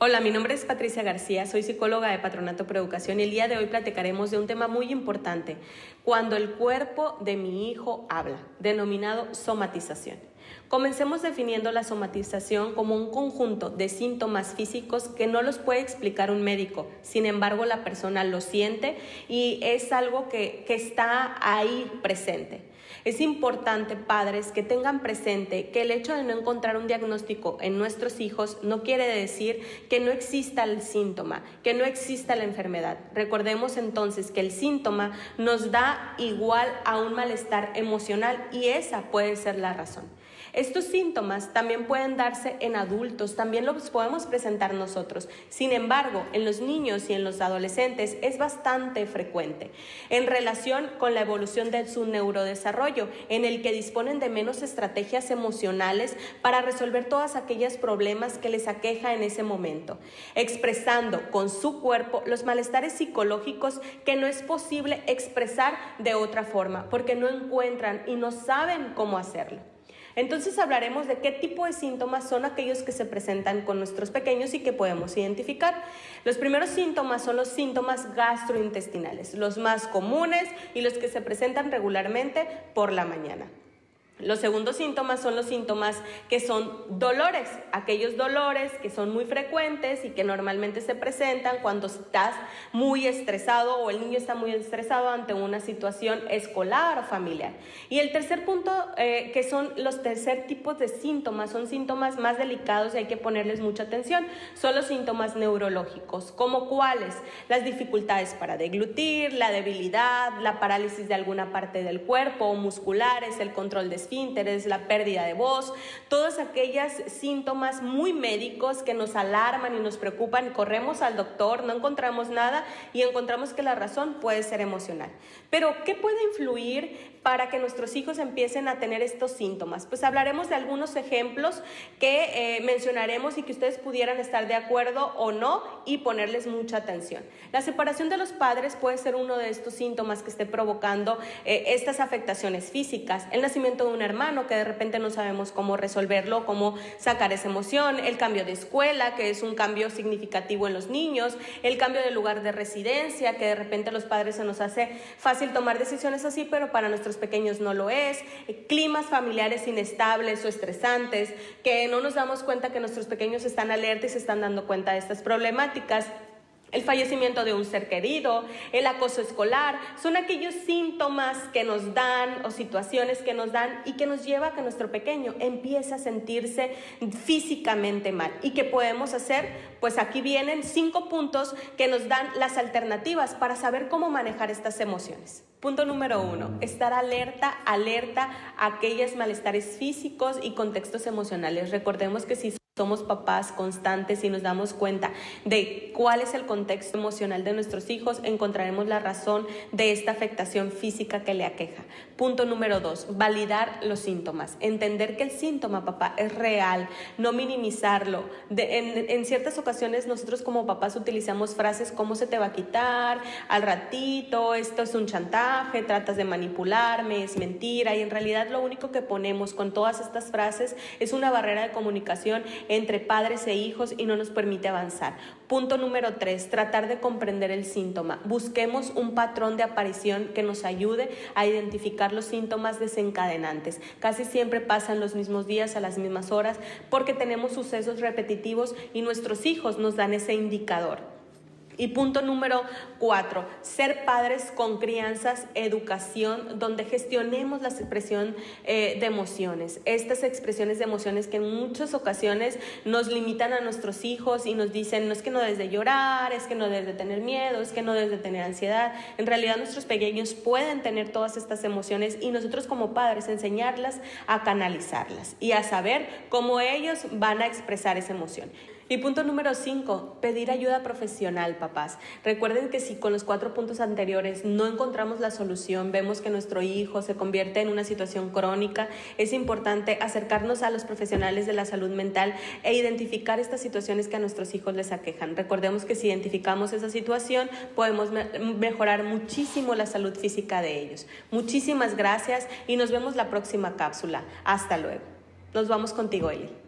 Hola, mi nombre es Patricia García, soy psicóloga de Patronato Pro Educación y el día de hoy platicaremos de un tema muy importante, cuando el cuerpo de mi hijo habla, denominado somatización. Comencemos definiendo la somatización como un conjunto de síntomas físicos que no los puede explicar un médico, sin embargo la persona lo siente y es algo que está ahí presente. Es importante, padres, que tengan presente que el hecho de no encontrar un diagnóstico en nuestros hijos no quiere decir que no exista el síntoma, que no exista la enfermedad. Recordemos entonces que el síntoma nos da igual a un malestar emocional y esa puede ser la razón. Estos síntomas también pueden darse en adultos, también los podemos presentar nosotros. Sin embargo, en los niños y en los adolescentes es bastante frecuente en relación con la evolución de su neurodesarrollo, en el que disponen de menos estrategias emocionales para resolver todos aquellos problemas que les aqueja en ese momento, expresando con su cuerpo los malestares psicológicos que no es posible expresar de otra forma, porque no encuentran y no saben cómo hacerlo. Entonces hablaremos de qué tipo de síntomas son aquellos que se presentan con nuestros pequeños y que podemos identificar. Los primeros síntomas son los síntomas gastrointestinales, los más comunes y los que se presentan regularmente por la mañana. Los segundos síntomas son los síntomas que son dolores, aquellos dolores que son muy frecuentes y que normalmente se presentan cuando estás muy estresado o el niño está muy estresado ante una situación escolar o familiar. Y el tercer punto, que son los tercer tipos de síntomas, son síntomas más delicados y hay que ponerles mucha atención, son los síntomas neurológicos, como cuáles, las dificultades para deglutir, la debilidad, la parálisis de alguna parte del cuerpo o musculares, el control de esfínteres, la pérdida de voz, todos aquellos síntomas muy médicos que nos alarman y nos preocupan, corremos al doctor, no encontramos nada y encontramos que la razón puede ser emocional. Pero, ¿qué puede influir para que nuestros hijos empiecen a tener estos síntomas? Pues hablaremos de algunos ejemplos que mencionaremos y que ustedes pudieran estar de acuerdo o no y ponerles mucha atención. La separación de los padres puede ser uno de estos síntomas que esté provocando estas afectaciones físicas, el nacimiento de un hermano que de repente no sabemos cómo resolverlo, cómo sacar esa emoción, el cambio de escuela, que es un cambio significativo en los niños, el cambio de lugar de residencia, que de repente a los padres se nos hace fácil tomar decisiones así, pero para nuestros pequeños no lo es, climas familiares inestables o estresantes, que no nos damos cuenta que nuestros pequeños están alerta y se están dando cuenta de estas problemáticas. El fallecimiento de un ser querido, el acoso escolar, son aquellos síntomas que nos dan o situaciones que nos dan y que nos lleva a que nuestro pequeño empiece a sentirse físicamente mal. ¿Y qué podemos hacer? Pues aquí vienen 5 puntos que nos dan las alternativas para saber cómo manejar estas emociones. Punto número 1, estar alerta a aquellos malestares físicos y contextos emocionales. Recordemos que si somos papás constantes y nos damos cuenta de cuál es el contexto emocional de nuestros hijos, encontraremos la razón de esta afectación física que le aqueja. Punto número 2, validar los síntomas. Entender que el síntoma, papá, es real, no minimizarlo. En ciertas ocasiones nosotros como papás utilizamos frases como se te va a quitar, al ratito, esto es un chantaje, tratas de manipularme, es mentira, y en realidad lo único que ponemos con todas estas frases es una barrera de comunicación entre padres e hijos y no nos permite avanzar. Punto número 3, tratar de comprender el síntoma. Busquemos un patrón de aparición que nos ayude a identificar los síntomas desencadenantes. Casi siempre pasan los mismos días a las mismas horas porque tenemos sucesos repetitivos y nuestros hijos nos dan ese indicador. Y punto número 4, ser padres con crianzas, educación, donde gestionemos la expresión de emociones. Estas expresiones de emociones que en muchas ocasiones nos limitan a nuestros hijos y nos dicen, no es que no debes de llorar, es que no debes de tener miedo, es que no debes de tener ansiedad. En realidad nuestros pequeños pueden tener todas estas emociones y nosotros como padres enseñarlas a canalizarlas y a saber cómo ellos van a expresar esa emoción. Y punto número 5, pedir ayuda profesional, papás. Recuerden que si con los 4 puntos anteriores no encontramos la solución, vemos que nuestro hijo se convierte en una situación crónica, es importante acercarnos a los profesionales de la salud mental e identificar estas situaciones que a nuestros hijos les aquejan. Recordemos que si identificamos esa situación, podemos mejorar muchísimo la salud física de ellos. Muchísimas gracias y nos vemos la próxima cápsula. Hasta luego. Nos vamos contigo, Eli.